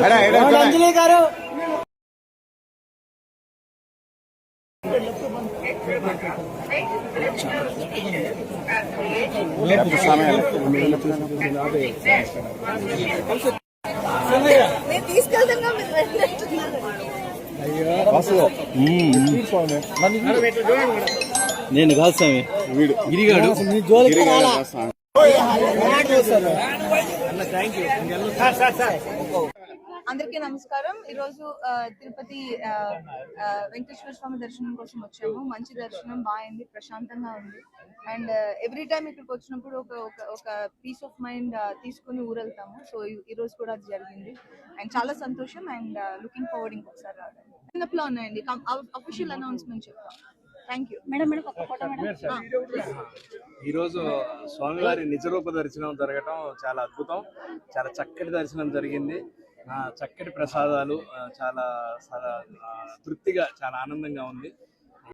అంజలి గారు నేను కాదు స్వామి వీడు గిరిగాడు అందరికీ నమస్కారం. ఈరోజు తిరుపతి వెంకటేశ్వర స్వామి దర్శనం కోసం వచ్చాము. మంచి దర్శనం బాగుంది, ప్రశాంతంగా ఉంది. అండ్ ఎవ్రీ టైం ఇక్కడికి వచ్చినప్పుడు ఒక పీస్ ఆఫ్ మైండ్ తీసుకుని ఊరెళ్తాము. సో ఈ రోజు కూడా అది జరిగింది అండ్ చాలా సంతోషం అండ్ లుకింగ్ ఫార్వర్డ్ ఇంకొకసారి రావడానికి ఉన్నాయండి. అఫీషియల్ అనౌన్స్మెంట్ చెప్తాం. Thank you madam. ఈరోజు స్వామివారి నిజరూప దర్శనం జరగటం చాలా అద్భుతం. చాలా చక్కటి దర్శనం జరిగింది. చక్కటి ప్రసాదాలు, చాలా తృప్తిగా, చాలా ఆనందంగా ఉంది.